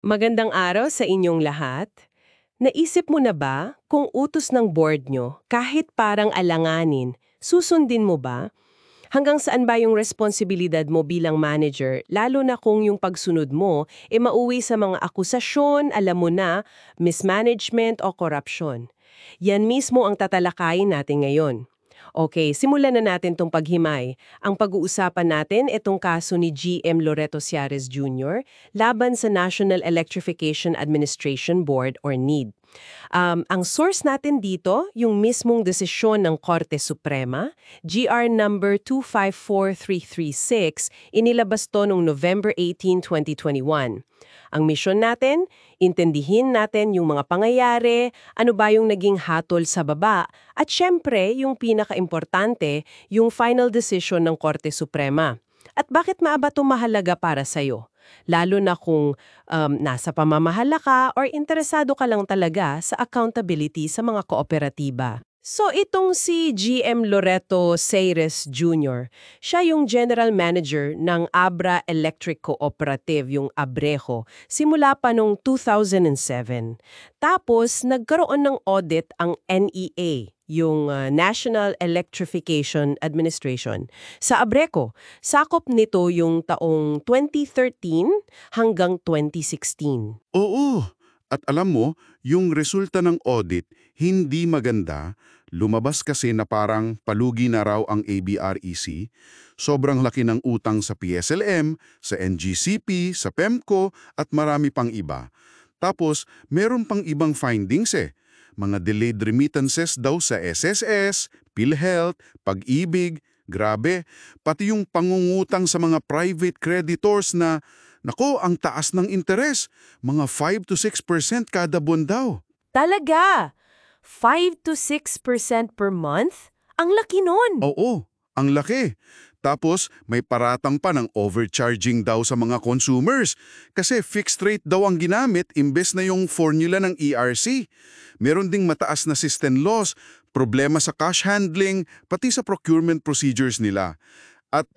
Magandang araw sa inyong lahat. Naisip mo na ba kung utos ng board nyo, kahit parang alanganin, susundin mo ba? Hanggang saan ba yung responsibilidad mo bilang manager, lalo na kung yung pagsunod mo mauwi sa mga akusasyon, alam mo na, mismanagement o korupsyon? Yan mismo ang tatalakayin natin ngayon. Okay, simulan na natin tong paghimay. Ang pag-uusapan natin itong kaso ni GM Loreto Ciares Jr. laban sa National Electrification Administration Board or NEAD. Ang source natin dito, yung mismong desisyon ng Korte Suprema, GR number 254336, inilabas to noong November 18, 2021. Ang misyon natin, intindihin natin yung mga pangyayari, ano ba yung naging hatol sa baba, at syempre, yung pinaka-importante, yung final decision ng Korte Suprema. At bakit maaba ito mahalaga para sa'yo? Lalo na kung nasa pamamahala ka or interesado ka lang talaga sa accountability sa mga kooperatiba. So itong si GM Loreto Ciares Jr., siya yung General Manager ng Abra Electric Cooperative, yung Abrejo, simula pa noong 2007. Tapos nagkaroon ng audit ang NEA, yung National Electrification Administration, sa Abreco. Sakop nito yung taong 2013 hanggang 2016. Oo. At alam mo, yung resulta ng audit, hindi maganda. Lumabas kasi na parang palugi na raw ang ABREC. Sobrang laki ng utang sa PSLM, sa NGCP, sa PEMCO, at marami pang iba. Tapos, meron pang ibang findings Mga delayed remittances daw sa SSS, PhilHealth, Pag-ibig, grabe. Pati yung pangungutang sa mga private creditors na, nako, ang taas ng interes. Mga 5 to 6% kada buwan daw. Talaga? 5 to 6% per month? Ang laki nun! Oo, ang laki. Tapos may paratang pa ng overcharging daw sa mga consumers kasi fixed rate daw ang ginamit imbes na yung formula ng ERC. Meron ding mataas na system loss, problema sa cash handling, pati sa procurement procedures nila. At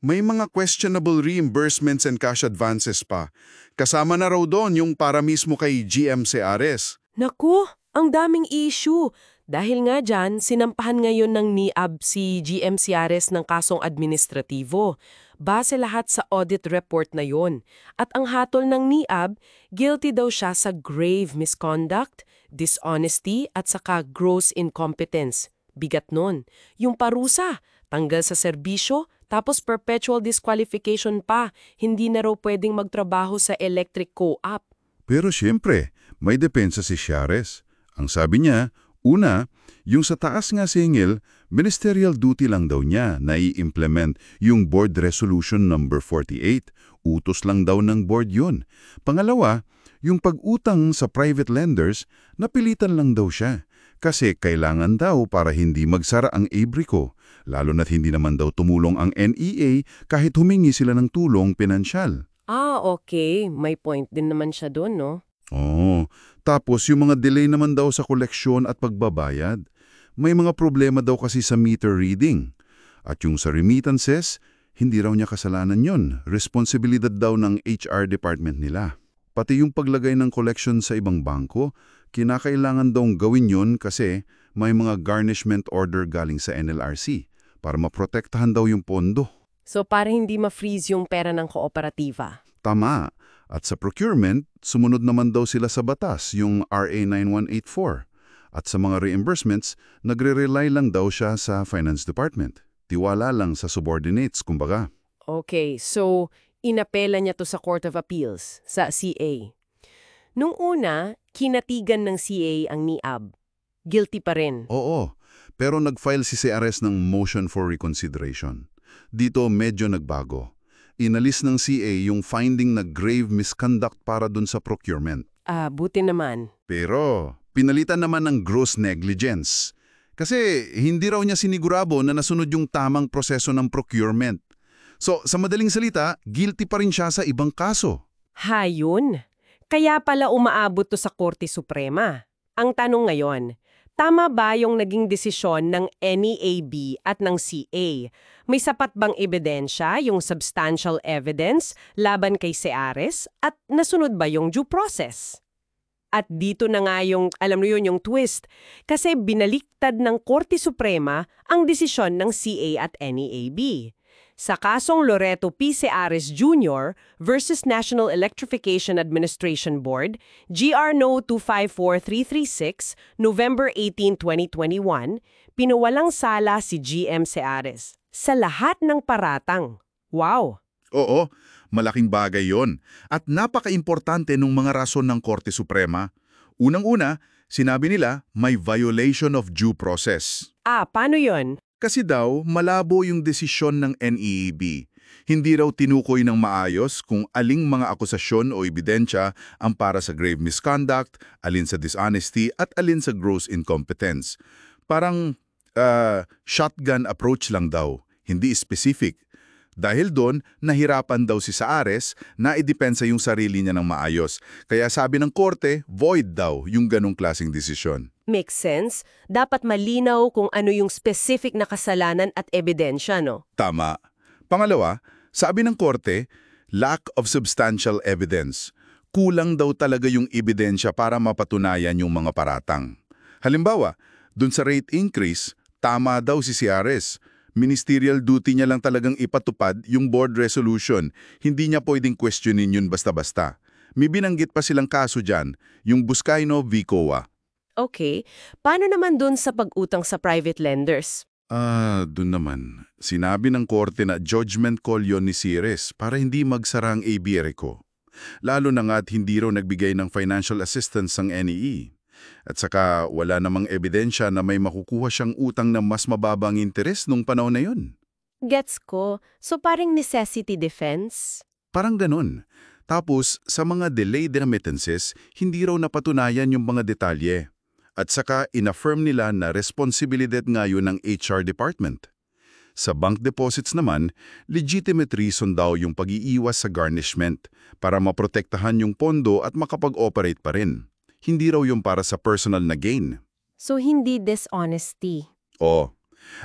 may mga questionable reimbursements and cash advances pa. Kasama na raw doon yung para mismo kay GM Ciares. Naku, ang daming issue. Dahil nga dyan, sinampahan ngayon ng NEAB si GM Ciares ng kasong administratibo. Base lahat sa audit report na yon. At ang hatol ng NEAB, guilty daw siya sa grave misconduct, dishonesty at saka gross incompetence. Bigat nun. Yung parusa, tanggal sa serbisyo, tapos perpetual disqualification pa. Hindi na raw pwedeng magtrabaho sa electric co-op. Pero siyempre, may depensa si Ciares. Ang sabi niya, una, yung sa taas nga singil, ministerial duty lang daw niya na i-implement yung Board Resolution number 48. Utos lang daw ng board yun. Pangalawa, yung pag-utang sa private lenders, napilitan lang daw siya. Kasi kailangan daw para hindi magsara ang Abrico, lalo na't hindi naman daw tumulong ang NEA kahit humingi sila ng tulong pinansyal. Okay. May point din naman siya doon, no? Oo. Tapos yung mga delay naman daw sa koleksyon at pagbabayad. May mga problema daw kasi sa meter reading. At yung sa remittances, hindi raw niya kasalanan yon. Responsibilidad daw ng HR department nila. Pati yung paglagay ng collection sa ibang bangko, kinakailangan daw gawin yon kasi may mga garnishment order galing sa NLRC para maprotektahan daw yung pondo. So para hindi ma-freeze yung pera ng kooperatiba. Tama. At sa procurement, sumunod naman daw sila sa batas, yung RA 9184. At sa mga reimbursements, nagre-rely lang daw siya sa Finance Department. Tiwala lang sa subordinates, kumbaga. Okay, so inapela niya to sa Court of Appeals, sa CA. Nung una, kinatigan ng CA ang NEAB. Guilty pa rin. Oo, pero nag-file si Ciares ng motion for reconsideration. Dito medyo nagbago. Inalis ng CA yung finding na grave misconduct para dun sa procurement. Buti naman. Pero pinalitan naman ng gross negligence. Kasi hindi raw niya sinigurado na nasunod yung tamang proseso ng procurement. So, sa madaling salita, guilty pa rin siya sa ibang kaso. Hayun. Kaya pala umaabot to sa Korte Suprema. Ang tanong ngayon, Tama ba yung naging desisyon ng NEAB at ng CA? May sapat bang ebidensya, yung substantial evidence, laban kay Seares? At nasunod ba yung due process? At dito na nga yung, alam mo yun, yung twist. Kasi binaliktad ng Korte Suprema ang desisyon ng CA at NEAB. Sa kasong Loreto P. Seares Jr. versus National Electrification Administration Board, GR No. 254336, November 18, 2021, pinuwalang sala si GM Seares sa lahat ng paratang. Wow! Oo, malaking bagay yon. At napaka-importante nung mga rason ng Korte Suprema. Unang-una, sinabi nila may violation of due process. Paano yon? Kasi daw, malabo yung desisyon ng NEAB. Hindi raw tinukoy ng maayos kung aling mga akusasyon o ebidensya ang para sa grave misconduct, alin sa dishonesty at alin sa gross incompetence. Parang shotgun approach lang daw, hindi specific. Dahil doon, nahirapan daw si Seares na idepensa yung sarili niya ng maayos. Kaya sabi ng korte, void daw yung ganong klaseng desisyon. Makes sense. Dapat malinaw kung ano yung specific na kasalanan at ebidensya, no? Tama. Pangalawa, sabi ng korte, lack of substantial evidence. Kulang daw talaga yung ebidensya para mapatunayan yung mga paratang. Halimbawa, dun sa rate increase, tama daw si Seares. Ministerial duty niya lang talagang ipatupad yung board resolution. Hindi niya pwedeng questionin yun basta-basta. May binanggit pa silang kaso dyan, yung Buscaino v. COA. Okay. Paano naman dun sa pag-utang sa private lenders? Dun naman. Sinabi ng korte na judgment call yon ni Seares para hindi magsara ang ABRECO. Lalo na nga at hindi raw nagbigay ng financial assistance ang NEE. At saka wala namang ebidensya na may makukuha siyang utang na mas mababang interes nung panahon na yun. Gets ko. So parang necessity defense? Parang ganun. Tapos, sa mga delayed remittances, hindi raw napatunayan yung mga detalye. At saka, inaffirm nila na responsibilidad nga yun ng HR department. Sa bank deposits naman, legitimate reason daw yung pag-iiwas sa garnishment para maprotektahan yung pondo at makapag-operate pa rin. Hindi raw yung para sa personal na gain. So hindi dishonesty? Oo.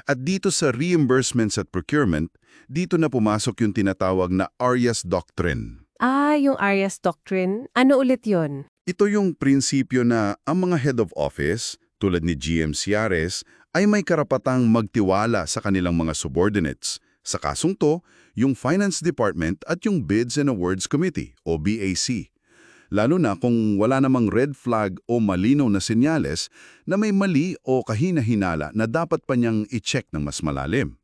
At dito sa reimbursements at procurement, dito na pumasok yung tinatawag na Arias Doctrine. Yung Arias Doctrine. Ano ulit yon? Ito yung prinsipyo na ang mga head of office, tulad ni GM Seares, ay may karapatang magtiwala sa kanilang mga subordinates. Sa kasong to, yung Finance Department at yung Bids and Awards Committee o BAC. Lalo na kung wala namang red flag o malinaw na senyales na may mali o kahina-hinala na dapat pa niyang i-check ng mas malalim.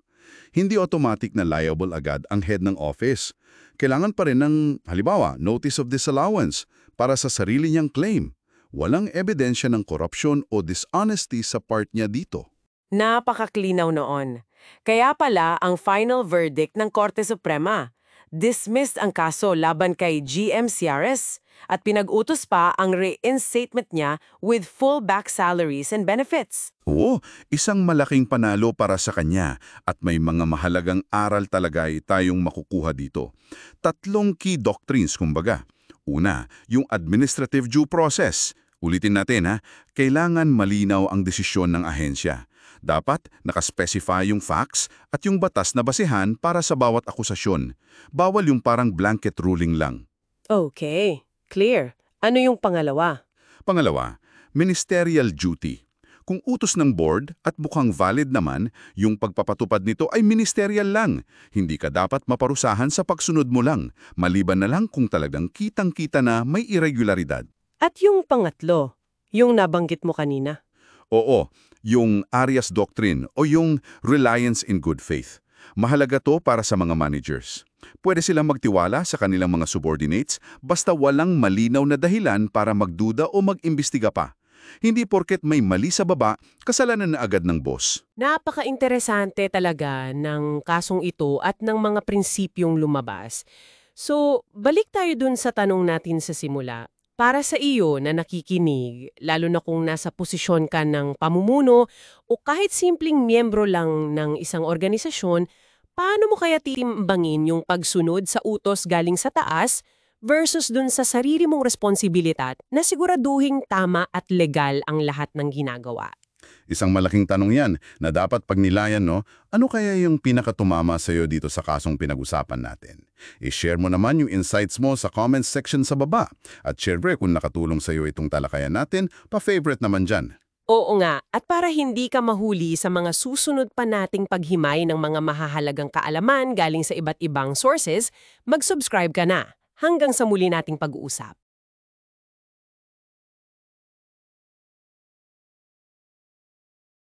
Hindi automatic na liable agad ang head ng office. Kailangan pa rin ng, halimbawa, notice of disallowance para sa sarili niyang claim. Walang ebidensya ng korupsyon o dishonesty sa part niya dito. Napakaklinaw noon. Kaya pala ang final verdict ng Korte Suprema. Dismissed ang kaso laban kay GM Seares at pinag-utos pa ang reinstatement niya with full back salaries and benefits. Oo, isang malaking panalo para sa kanya at may mga mahalagang aral talaga tayong makukuha dito. 3 key doctrines kumbaga. Una, yung administrative due process. Ulitin natin kailangan malinaw ang desisyon ng ahensya. Dapat nakaspecify yung facts at yung batas na basehan para sa bawat akusasyon. Bawal yung parang blanket ruling lang. Okay, clear. Ano yung pangalawa? Pangalawa, ministerial duty. Kung utos ng board at mukhang valid naman, yung pagpapatupad nito ay ministerial lang. Hindi ka dapat maparusahan sa pagsunod mo lang, maliban na lang kung talagang kitang-kita na may irregularidad. At yung pangatlo, yung nabanggit mo kanina. Oo, yung Arias Doctrine o yung reliance in good faith. Mahalaga to para sa mga managers. Pwede silang magtiwala sa kanilang mga subordinates basta walang malinaw na dahilan para magduda o mag-imbestiga pa. Hindi porket may mali sa baba, kasalanan na agad ng boss. Napaka-interesante talaga ng kasong ito at ng mga prinsipyong lumabas. So, balik tayo dun sa tanong natin sa simula. Para sa iyo na nakikinig, lalo na kung nasa posisyon ka ng pamumuno o kahit simpleng miyembro lang ng isang organisasyon, paano mo kaya titimbangin yung pagsunod sa utos galing sa taas versus dun sa sarili mong responsibilidad na siguraduhing tama at legal ang lahat ng ginagawa? Isang malaking tanong yan na dapat pagnilayan, no? Ano kaya yung pinakatumama sa'yo dito sa kasong pinag-usapan natin? I-share mo naman yung insights mo sa comments section sa baba. At syempre, kung nakatulong sa'yo itong talakayan natin, pa-favorite naman dyan. Oo nga, at para hindi ka mahuli sa mga susunod pa nating paghimay ng mga mahahalagang kaalaman galing sa iba't ibang sources, mag-subscribe ka na. Hanggang sa muli nating pag-uusap.